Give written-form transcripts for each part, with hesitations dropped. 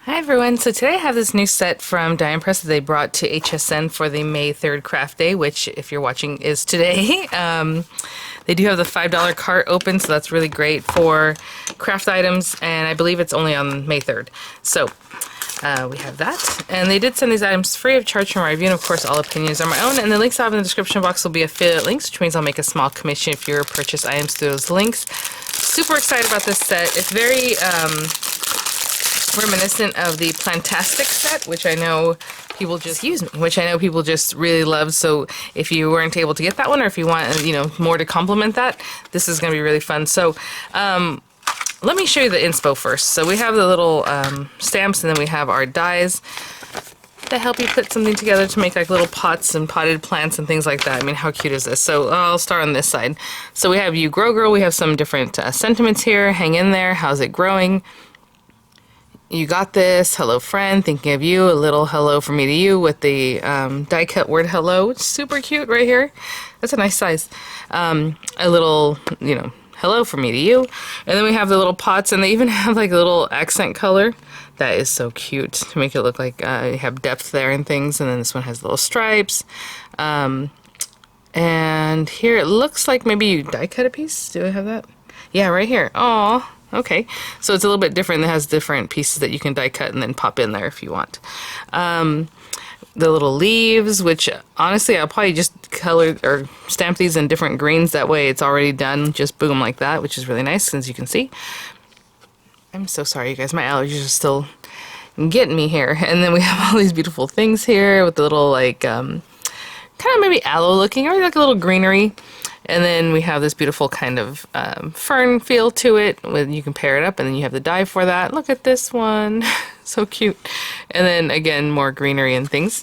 Hi everyone, so today I have this new set from Die Press that they brought to HSN for the May 3rd craft day, which if you're watching is today. They do have the $5 cart open, so that's really great for craft items, and I believe it's only on May 3rd. So we have that, and they did send these items free of charge from my review, and of course all opinions are my own, and the links I have in the description box will be affiliate links, which means I'll make a small commission if you purchase items through those links. Super excited about this set. It's very reminiscent of the Plantastic set, which I know people just really love. So if you weren't able to get that one, or if you want more to complement that, this is going to be really fun. So let me show you the inspo first. So we have the little stamps, and then we have our dies that help you put something together to make like little pots and potted plants and things like that. I mean, how cute is this? So I'll start on this side. So we have You Grow Girl. We have some different sentiments here. Hang in there. How's it growing? You got this. Hello friend, thinking of you. A little hello from me to you with the die cut word hello. Super cute right here. That's a nice size. A little, hello from me to you. And then we have the little pots, and they even have like a little accent color. That is so cute to make it look like you have depth there and things. And then this one has little stripes. And here it looks like maybe you die cut a piece. Do I have that? Yeah, right here. Aw. Okay, so it's a little bit different. It has different pieces that you can die cut and then pop in there if you want. The little leaves, which honestly I'll probably just color or stamp these in different greens. That way it's already done, just boom like that, which is really nice, as you can see. I'm so sorry, you guys. My allergies are still getting me here. And then we have all these beautiful things here with the little like kind of maybe aloe looking, or like a little greenery. And then we have this beautiful kind of fern feel to it. You can pair it up, and then you have the die for that. Look at this one. So cute. And then again, more greenery and things.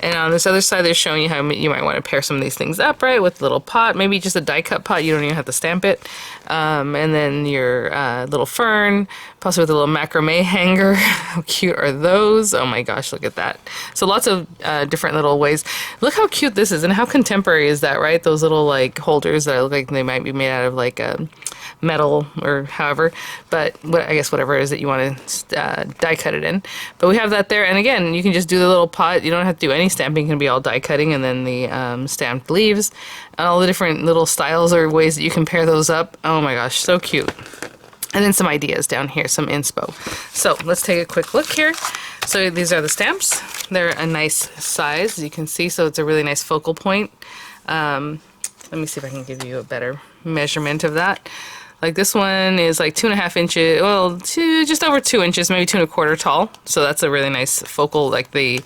And on this other side, they're showing you how you might want to pair some of these things up, right? With a little pot, maybe just a die cut pot. You don't even have to stamp it. And then your little fern, possibly with a little macrame hanger. How cute are those? Oh my gosh, look at that. So lots of different little ways. Look how cute this is, and how contemporary is that, right? Those little like holders that look like they might be made out of like metal or however, but I guess whatever it is that you want to die cut it in. But we have that there, and again, you can just do the little pot. You don't have to do any stamping. It can be all die cutting, and then the stamped leaves, and all the different little styles or ways that you can pair those up. Oh my gosh, so cute. And then some ideas down here, some inspo. So let's take a quick look here. So these are the stamps. They're a nice size, as you can see, so it's a really nice focal point. Let me see if I can give you a better measurement of that. Like this one is like 2.5 inches, well, just over 2 inches, maybe 2.25 tall. So that's a really nice focal. Like the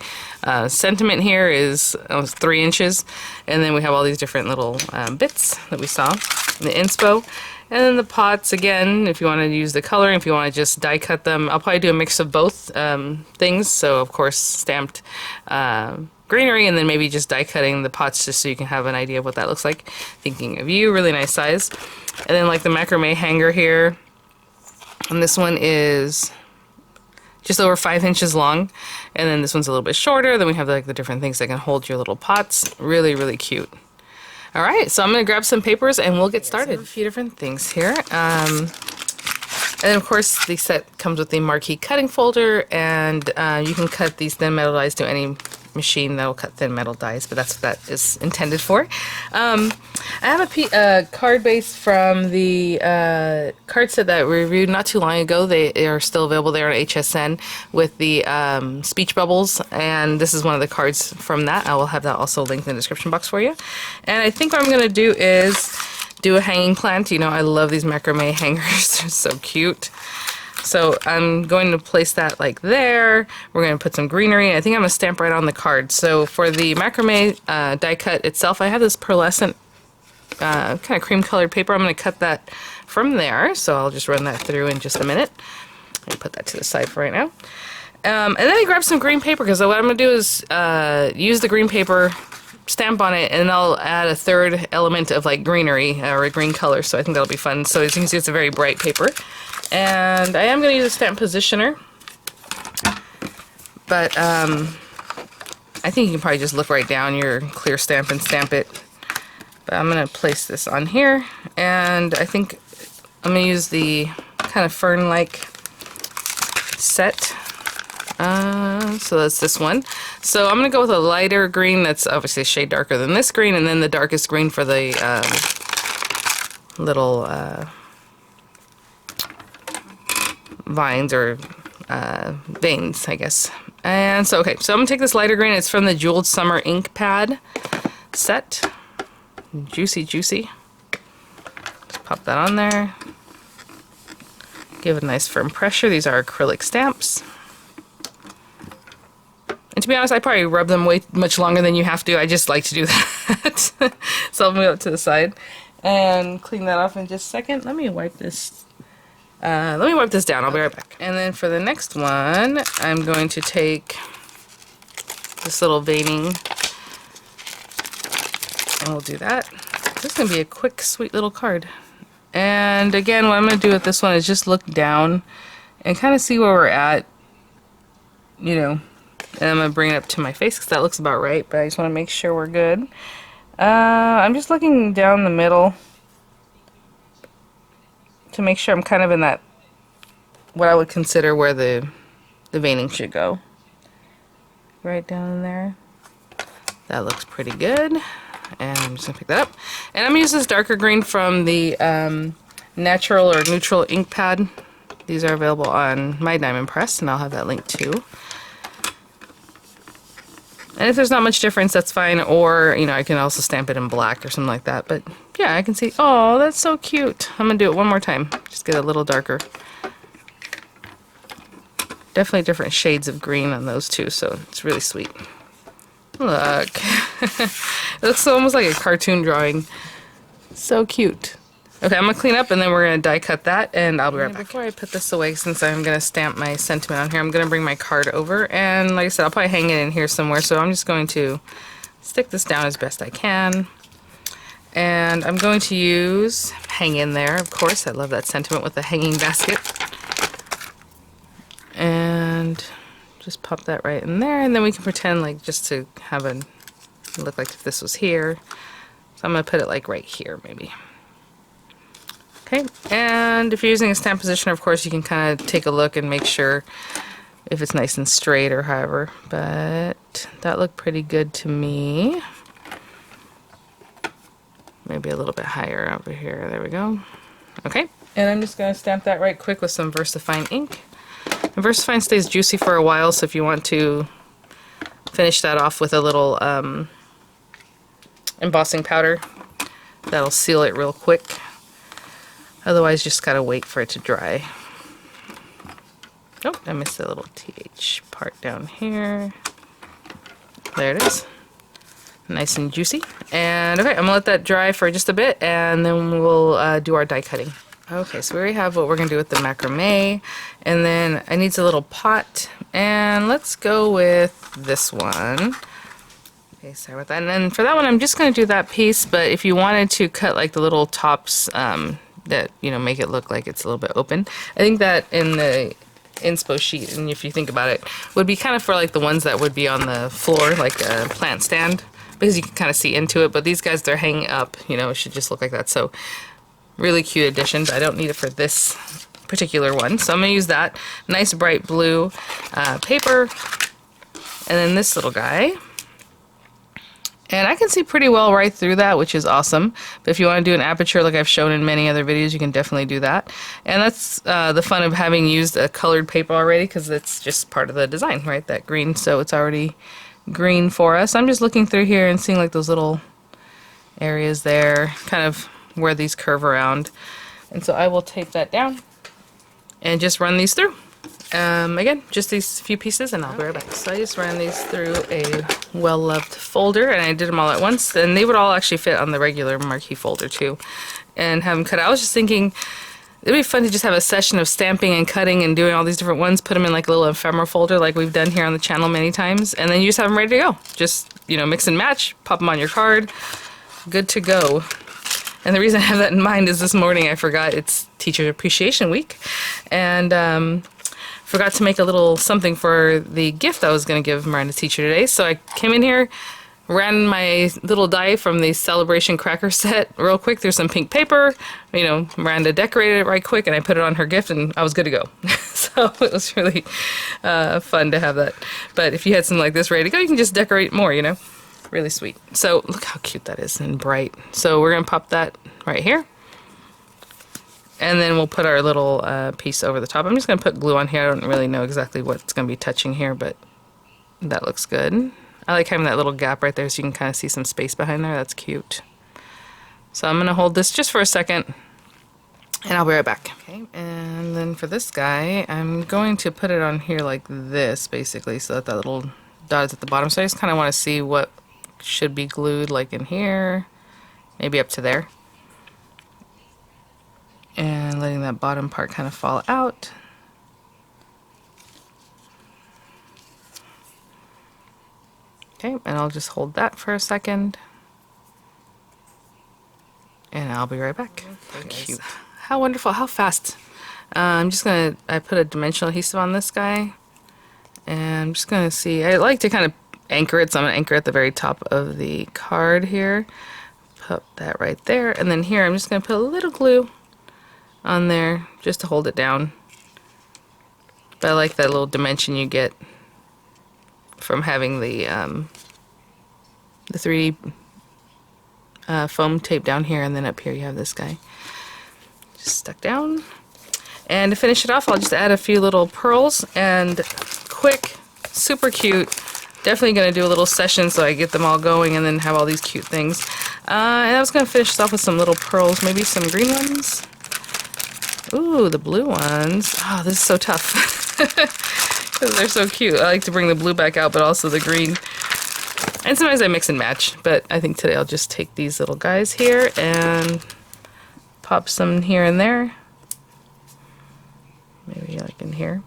sentiment here is 3 inches. And then we have all these different little bits that we saw in the inspo. And then the pots, again, if you want to use the coloring, if you want to just die cut them, I'll probably do a mix of both things. So of course stamped greenery, and then maybe just die cutting the pots just so you can have an idea of what that looks like. Thinking of you, really nice size. And then like the macrame hanger here, and this one is just over 5 inches long, and then this one's a little bit shorter. Then we have like the different things that can hold your little pots. Really, really cute. All right, so I'm gonna grab some papers and we'll get started. So a few different things here. And then of course the set comes with the marquee cutting folder, and you can cut these thin metal dies to any machine that will cut thin metal dies, but that's what that is intended for. I have a card base from the card set that we reviewed not too long ago. They are still available there on HSN with the speech bubbles, and this is one of the cards from that. I will have that also linked in the description box for you. And I think what I'm going to do is do a hanging plant. You know, I love these macrame hangers. They're so cute. So I'm going to place that like there. We're going to put some greenery. I think I'm going to stamp right on the card. So for the macrame die cut itself, I have this pearlescent kind of cream colored paper. I'm going to cut that from there. So I'll just run that through in just a minute. Let me put that to the side for right now. And then I grab some green paper, because what I'm going to do is use the green paper, stamp on it, and I'll add a third element of like greenery or a green color. So I think that'll be fun. So as you can see, it's a very bright paper. And I am going to use a stamp positioner, but I think you can probably just look right down your clear stamp and stamp it. But I'm going to place this on here, and I think I'm going to use the kind of fern-like set So that's this one. So I'm gonna go with a lighter green that's obviously a shade darker than this green, and then the darkest green for the little vines or veins, I guess. And so, okay, so I'm gonna take this lighter green. It's from the Jeweled Summer ink pad set. Juicy, juicy. Just pop that on there. Give it a nice firm pressure. These are acrylic stamps. And to be honest, I probably rub them way much longer than you have to. I just like to do that. So I'll move it to the side and clean that off in just a second. Let me wipe this. Let me wipe this down. I'll be right back. And then for the next one, I'm going to take this little veining, and we'll do that. This is going to be a quick, sweet little card. And again, what I'm going to do with this one is just look down and kind of see where we're at, you know. And I'm going to bring it up to my face because that looks about right, but I just want to make sure we're good. I'm just looking down the middle to make sure I'm kind of in that, what I would consider where the veining should go. Right down in there. That looks pretty good. And I'm just going to pick that up. And I'm going to use this darker green from the Natural or Neutral ink pad. These are available on my Diamond Press, and I'll have that link too. And if there's not much difference, that's fine. Or, you know, I can also stamp it in black or something like that. But yeah, I can see. Oh, that's so cute. I'm going to do it one more time. Just get a little darker. Definitely different shades of green on those two, so it's really sweet. Look. It looks almost like a cartoon drawing. So cute. Okay, I'm going to clean up and then we're going to die cut that, and I'll be right back. Before I put this away, since I'm going to stamp my sentiment on here, I'm going to bring my card over, and like I said, I'll probably hang it in here somewhere, so I'm just going to stick this down as best I can. And I'm going to use hang in there, of course. I love that sentiment with the hanging basket. And just pop that right in there, and then we can pretend like just to have a look like if this was here. So I'm going to put it like right here, maybe. Okay, and if you're using a stamp positioner, of course, you can kind of take a look and make sure if it's nice and straight or however, but that looked pretty good to me. Maybe a little bit higher over here. There we go. Okay, and I'm just going to stamp that right quick with some VersaFine ink. And VersaFine stays juicy for a while, so if you want to finish that off with a little embossing powder, that'll seal it real quick. Otherwise, just gotta wait for it to dry. Oh, I missed the little TH part down here. There it is. Nice and juicy. And okay, I'm gonna let that dry for just a bit, and then we'll do our die cutting. Okay, so we already have what we're gonna do with the macrame, and then I need a little pot, and let's go with this one. Okay, sorry about that. And then for that one, I'm just gonna do that piece, but if you wanted to cut like the little tops, that, you know, make it look like it's a little bit open. I think that in the inspo sheet, and if you think about it, would be kind of for like the ones that would be on the floor, like a plant stand, because you can kind of see into it, but these guys, they're hanging up, you know, it should just look like that. So really cute addition, but I don't need it for this particular one. So I'm going to use that nice bright blue paper, and then this little guy. And I can see pretty well right through that, which is awesome. But if you want to do an aperture like I've shown in many other videos, you can definitely do that. And that's the fun of having used a colored paper already, because it's just part of the design, right? That green, so it's already green for us. I'm just looking through here and seeing like those little areas there, kind of where these curve around. And so I will tape that down and just run these through. Again, just these few pieces, and I'll be right back. So I just ran these through a well-loved folder, and I did them all at once, and they would all actually fit on the regular marquee folder too, and have them cut out. I was just thinking it'd be fun to just have a session of stamping and cutting and doing all these different ones, put them in like a little ephemera folder like we've done here on the channel many times, and then you just have them ready to go. Just, you know, mix and match, pop them on your card, good to go. And the reason I have that in mind is this morning I forgot it's Teacher Appreciation Week, and forgot to make a little something for the gift I was going to give Miranda's teacher today. So I came in here, ran my little die from the Celebration Cracker set real quick through some pink paper. You know, Miranda decorated it right quick, and I put it on her gift, and I was good to go. So So it was really fun to have that. But if you had something like this ready to go, you can just decorate more, you know? Really sweet. So look how cute that is and bright. So we're going to pop that right here. And then we'll put our little piece over the top. I'm just going to put glue on here. I don't really know exactly what's going to be touching here, but that looks good. I like having that little gap right there so you can kind of see some space behind there. That's cute. So I'm going to hold this just for a second, and I'll be right back. Okay, and then for this guy, I'm going to put it on here like this, basically, so that that little dot is at the bottom. So I just kind of want to see what should be glued, like in here, maybe up to there. And letting that bottom part kind of fall out. Okay, and I'll just hold that for a second. And I'll be right back. Okay, cute. How wonderful, how fast. I put a dimensional adhesive on this guy. And I'm just gonna see, I like to kind of anchor it, so I'm gonna anchor at the very top of the card here. Put that right there. And then here, I'm just gonna put a little glue on there just to hold it down. But I like that little dimension you get from having the 3D foam tape down here, and then up here you have this guy just stuck down. And to finish it off, I'll just add a few little pearls, and quick, super cute. Definitely going to do a little session so I get them all going and then have all these cute things. And I was going to finish this off with some little pearls, maybe some green ones. Ooh, the blue ones. Oh, this is so tough. Because they're so cute. I like to bring the blue back out, but also the green. And sometimes I mix and match, but I think today I'll just take these little guys here and pop some here and there. Maybe like in here.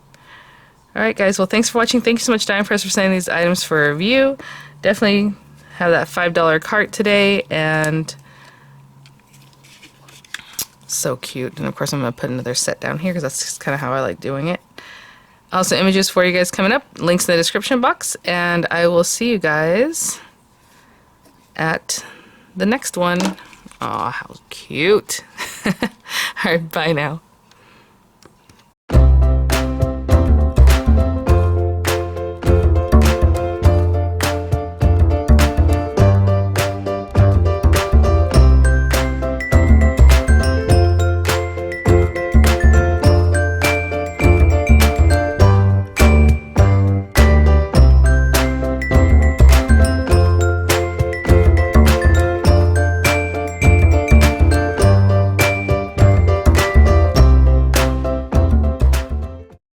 Alright guys, well thanks for watching. Thank you so much, Diamond Press, for sending these items for review. Definitely have that $5 cart today, and so cute. And of course I'm going to put another set down here because that's just kind of how I like doing it. Also images for you guys coming up, links in the description box, and I will see you guys at the next one. Aw, how cute. Alright, bye now.